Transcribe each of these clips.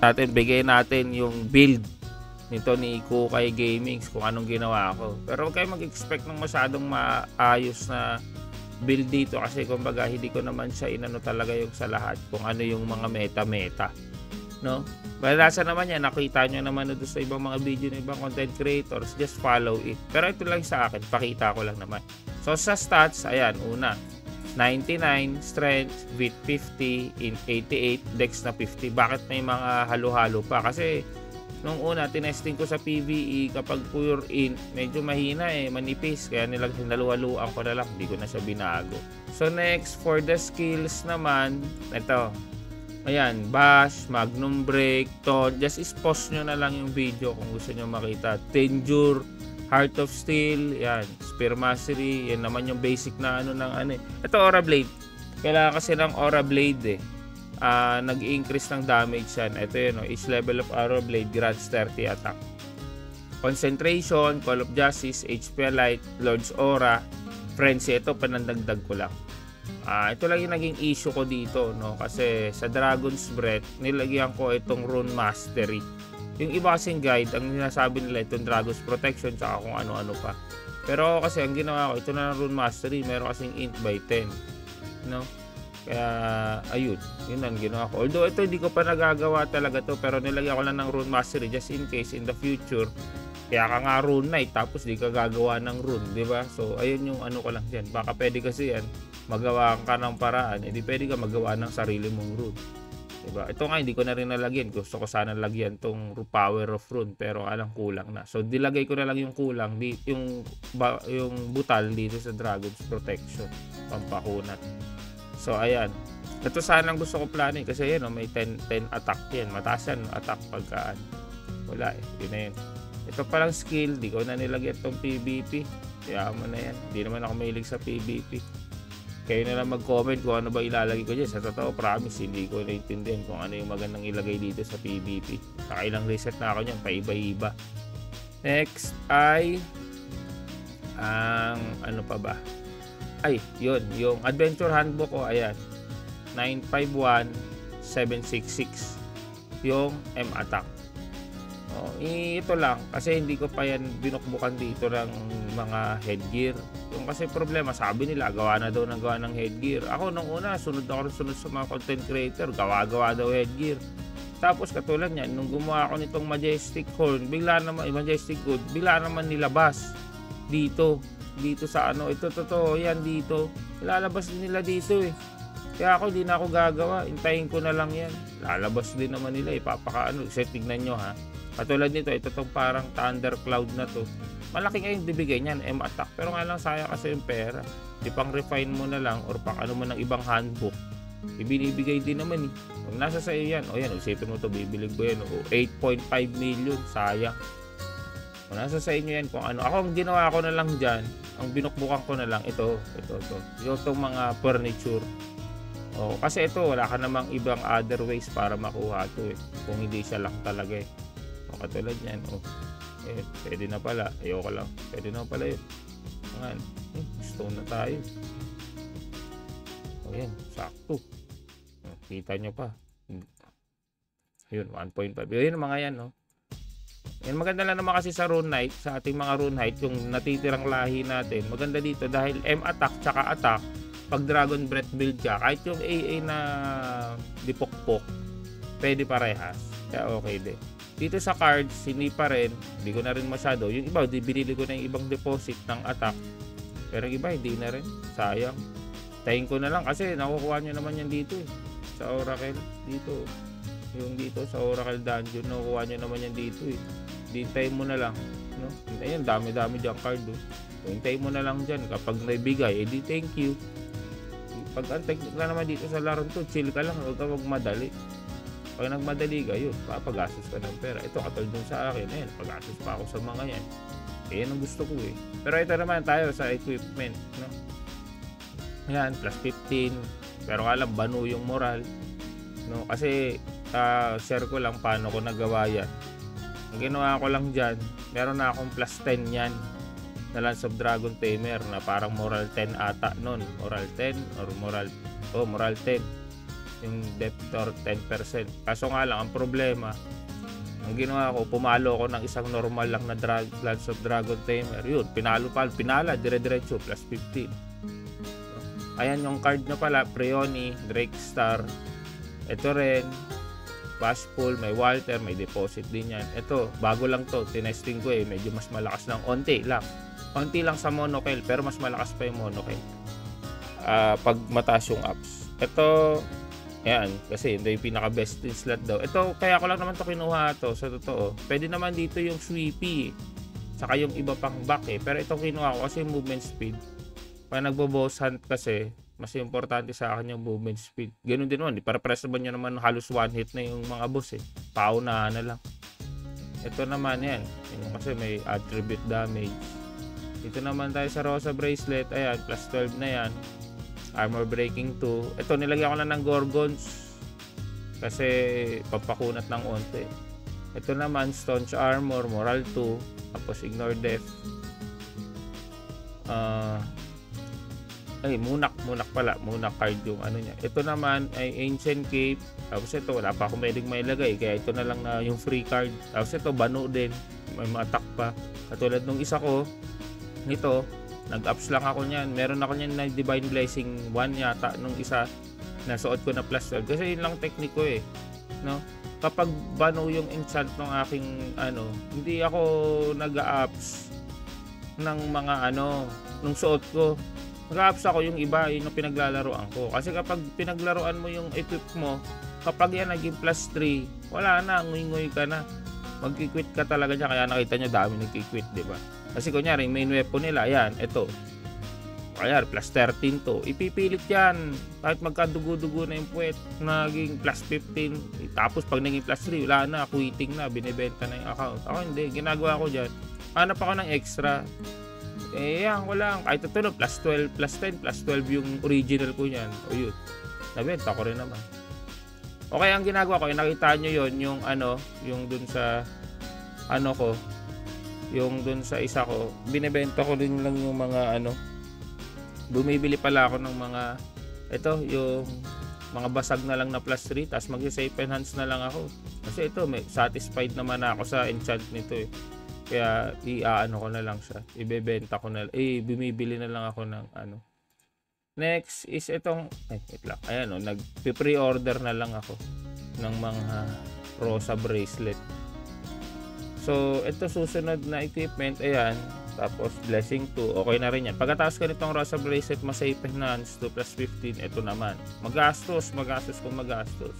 natin, bigay natin yung build nito ni Kukay Gaming kung anong ginawa ko. Pero huwag kayo mag-expect ng masyadong maayos na build dito kasi kumbaga hindi ko naman siya inano talaga yung sa lahat kung ano yung mga meta, no? Balasa naman yan, nakita nyo naman doon sa ibang mga video ng ibang content creators, just follow it. Pero ito lang sa akin, pakita ko lang naman. So sa stats, ayan, una 99 strength with 50 in 88 dex na 50. Bakit may mga halo-halo pa? Kasi nung una tinesting ko sa PvE, kapag pure int medyo mahina manipis, kaya nilang hinaluhaluan ko na lang, hindi ko na siya binago. So next, for the skills naman, ito, ayan, bash, magnum break, taunt, just pause nyo na lang yung video kung gusto nyo makita. Tenjure, Heart of Steel, yan, Spear Mastery, yan naman yung basic na ano ng ano. Ito Aura Blade, kailangan kasi ng Aura Blade nag-increase ng damage yan. Ito yun, each level of Aura Blade grants 30 attack. Concentration, Call of Justice, HP Light, Lord's Aura, Frenzy, ito panandagdag ko lang. Ito lang yung naging issue ko dito, no? Kasi sa Dragon's Breath nilagyan ko itong Rune Mastery. Yung iba kasing guide, ang sinasabi nila itong Dragon's Protection tsaka kung ano-ano pa. Pero kasi ang ginawa ko, ito na ng Rune Mastery, meron kasing int by 10, no? Kaya ayun, yun ang ginawa ko. Although ito hindi ko pa nagagawa talaga to, pero nilagyan ko lang ng Rune Mastery just in case in the future kaya ka nga Rune Knight tapos di ka gagawa ng rune, di ba? So ayun yung ano ko lang diyan. Baka pwede kasi yan magawa ka ng paraan, hindi pwede ka magawa ng sarili mong rune, di ba? Ito nga hindi ko na rin nalagyan, gusto ko sana lagyan tong Power of Rune pero alang kulang na. So dilagay ko na lang yung kulang yung butal dito sa Dragon's Protection, pampakunat. So ayan, ito sana ang gusto ko planin kasi yan may 10 attack yan, mataas yan attack pagkaan. Wala yun na yun. Ito palang skill, di ko na nilagyan itong PvP, kaya mo na yan, hindi naman ako mahilig sa PvP. Kayo na lang mag-comment kung ano ba ilalagay ko dyan. Sa totoo, promise, hindi ko naintindihan kung ano yung magandang ilagay dito sa PvP. Nakailang reset na ako dyan, paiba-iba. Next ay ang ano pa ba? Ay, yun, yung adventure handbook ko, ayan, 951766 yung M attack. Ito lang kasi hindi ko pa yan binukbukan dito ng mga headgear. Yung kasi problema, sabi nila gawa na daw ng headgear. Ako nung una sunod sa mga content creator, gawa daw headgear. Tapos katulad niyan, nung gumawa ako nitong Majestic Horn, Majestic Good, bigla naman nilabas dito sa ano, ito totoo yan dito, ilalabas din nila dito kaya ako hindi na ako gagawa, hintayin ko na lang yan, lalabas din naman nila, ipapakaano. So tignan nyo ha, katulad nito, ito tong parang Thundercloud na to, malaki nga yung bibigay niyan, M attack, pero nga lang sayang kasi yung pera, ipang refine mo na lang or pang ano mo ng ibang handbook, ibinibigay din naman kung nasa sa iyo yan, yan, isipin mo to, bibilig ko yan, 8.5 million, sayang. Kung nasa sa inyo yan kung ano. Ako ang ginawa ko na lang dyan, ang binukbukan ko na lang ito itong mga furniture. Kasi ito wala ka namang ibang other ways para makuha ito kung hindi siya lock talaga katulad yan pwede na pala, ayoko lang, pwede na pala yun. Stone na tayo. Yan, sakto. Kita nyo pa. Yun, 1.5. Yun mga yan, no? Yan, maganda lang naman kasi sa Rune Knight, sa ating mga Rune Knight, yung natitirang lahi natin, maganda dito dahil M attack tsaka attack, pag Dragon Breath build ka, kahit yung AA na dipokpok, pwede parehas. Kaya okay din. Dito sa cards, hindi pa rin, hindi ko na rin masyado. Yung iba, binili ko na yung ibang deposit ng attack. Pero yung iba, hindi na rin. Sayang. Tayin ko na lang kasi nakukuha nyo naman yan dito sa Oracle. Dito. Yung dito sa Oracle Dungeon, nakukuha nyo naman yan dito Hintayin mo na lang, no? Ayun, dami-dami dyan card hintayin mo na lang dyan kapag naibigay, edi thank you. Pag ang technique na naman dito sa laro to, chill ka lang, huwag ka magmadali. Pag nagmadali ka, yun, papagastos ka ng pera. Ito katulad dun sa akin, pagastos pa ako sa mga yan. Yan ang gusto ko Pero ito naman tayo sa equipment, no? Yan, plus 15. Pero alam, banu yung moral, no? Kasi share ko lang paano ko nagawa yan. Ang ginawa ko lang dyan, meron na akong plus 10 yan na Lance of Dragon Tamer na parang moral 10 ata nun. Moral 10 or moral 10. yung depth or 10%. Kaso nga lang, ang problema, ang ginawa ko, pumalo ako ng isang normal lang na Lance of Dragon Tamer. Yun, pinala, dire-diretso, plus 15. Ayan yung card na pala, Preoni, Drake Star. Ito rin, Bashful, may Walter, may deposit din yan. Ito, bago lang to, tinesting ko medyo mas malakas ng onti lang. Onti lang sa monocle, pero mas malakas pa yung monocle. Pag mataas yung ups. Ito, ayan, kasi hindi yung pinaka-best in slot daw. Ito, kaya ko lang naman to kinuha to, sa totoo. Pwede naman dito yung sweepy, saka yung iba pang back Pero ito kinuha ko kasi yung movement speed. Pag nagbo-boss hunt kasi, mas importante sa akin yung movement speed. Ganun din naman, para press naman nyo naman halos one hit na yung mga boss Paunahan na lang. Ito naman yan, yung kasi may attribute damage. Ito naman tayo sa Rosa Bracelet, ayan, plus 12 na yan. Armor breaking 2. Ito, nilagyan ko lang ng Gorgons kasi papakunat ng onte. Ito naman, Staunch Armor, Moral 2, tapos Ignore Death. Munak card yung ano niya. Ito naman ay Ancient Cape. Tapos ito, wala pa akong pwedeng mailagay, kaya ito na lang na yung free card. Tapos ito, Banu din, may ma-attack pa. Katulad nung isa ko, nito, nag-ups lang ako niyan. Meron ako niyan na Divine Blessing 1 yata nung isa, nasuot ko na plus 12. Kasi yun lang technique ko no? Kapag Banu yung enchant ng aking hindi ako nag-ups ng mga nung suot ko. Mag-ups ako yung iba, yun yung pinaglalaroan ko. Kasi kapag pinaglaruan mo yung equip mo, kapag yan naging plus 3, wala na, nguy-nguy ka na. Mag-quit ka talaga dyan. Kaya nakita nyo dami nag-quit, diba? Kasi kunyari, main weapon nila, yan, ito. Kaya plus 13 to. Ipipilit yan. Kahit magkadugo-dugo na yung puwet, naging plus 15. Tapos pag naging plus 3, wala na, quitting na, binibenta na yung account. Ako hindi, ginagawa ko dyan. Hanap ako ng extra. Yan, wala. Kahit ito no, plus 12, plus 10, plus 12 yung original ko yan. O yun. Nabenta ko rin naman. Okay, ang ginagawa ko, nakita nyo yun, yung yung dun sa, ko, yung dun sa isa ko, binibenta ko rin lang yung mga, bumibili pala ako ng mga, yung mga basag na lang na plus 3, tapos mag-safe enhance na lang ako. Kasi ito, may satisfied naman ako sa enchant nito Kaya, ko na lang siya. Ibebenta ko na, bumibili na lang ako ng, Next is itong, wait lang. Ayan nag-pre-order na lang ako ng mga Rosa Bracelet. So, ito susunod na equipment, ayan. Tapos, Blessing 2, okay na rin yan. Pagkatapos ko nitong Rosa Bracelet, ma-safe enhance 2 plus 15, ito naman. Magastos kung magastos.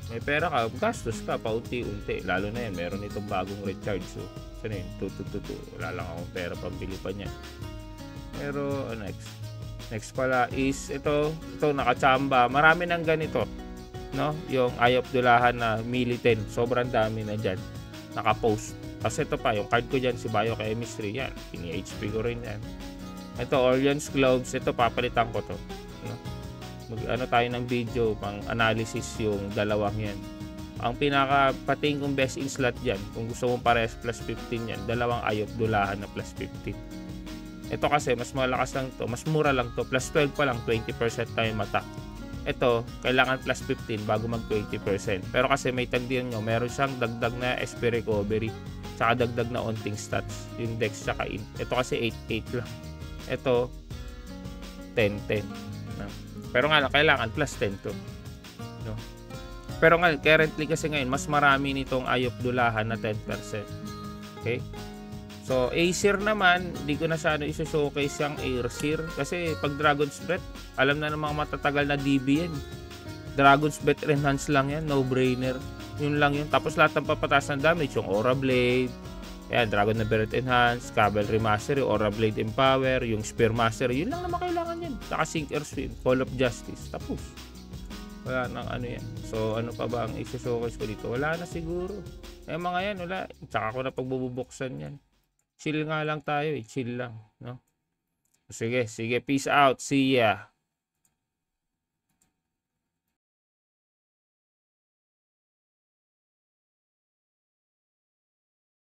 May pera ka, gastos ka, paunti-unti. Lalo na yan, meron itong bagong recharge. So, saan yun? 2. Wala lang akong pera, pambili pa niya. Pero, next pala is ito nakachamba. Marami nang ganito, no? Yung Eye of Dulahan na Melee 10. Sobrang dami na dyan. Naka-post. Kasi ito pa, yung card ko dyan, si Biochemistry. Yan, pini-HP ko rin yan. Ito, Orion's Gloves. Ito, papalitan ko to. No? Tayo ng video pang analysis yung dalawang yan. Ang pinaka-pating kong best in slot dyan, kung gusto mong pares plus 15 yan, dalawang Eye of Dulahan na plus 15. Ito kasi, mas malakas lang to, mas mura lang to, plus 12 pa lang, 20% time attack. Ito, kailangan plus 15 bago mag 20%. Pero kasi may tagdiyan nyo, meron siyang dagdag na SP recovery, tsaka dagdag na onting stats, yung dex tsaka int. Ito kasi 8-8 lang. Ito, 10-10. No? Pero nga lang, kailangan plus 10 to. No? Pero nga, currently kasi ngayon, mas marami nitong Eye of Dulahan na 10%. Okay? So, Aesir naman, hindi ko na sana iso-showcase yung Aesir. Kasi pag Dragon's Breath, alam na ng mga matatagal na DB yan. Dragon's Breath enhance lang yan, no-brainer. Yun lang yun. Tapos lahat ng papataas ng damage, yung Aura Blade, ayan, Dragon na Breath Enhance, Cavalry Mastery, Aura Blade Empower, yung Spear Mastery, yun lang naman kailangan yan. Saka Sink or Swim, Call of Justice, tapos. Wala nang yan. So, ano pa ba ang iso-showcase ko dito? Wala na siguro. Mga yan, wala. Tsaka ko na pagbubuksan yan. Chill nga lang tayo chill lang, no? Sige, peace out, see ya.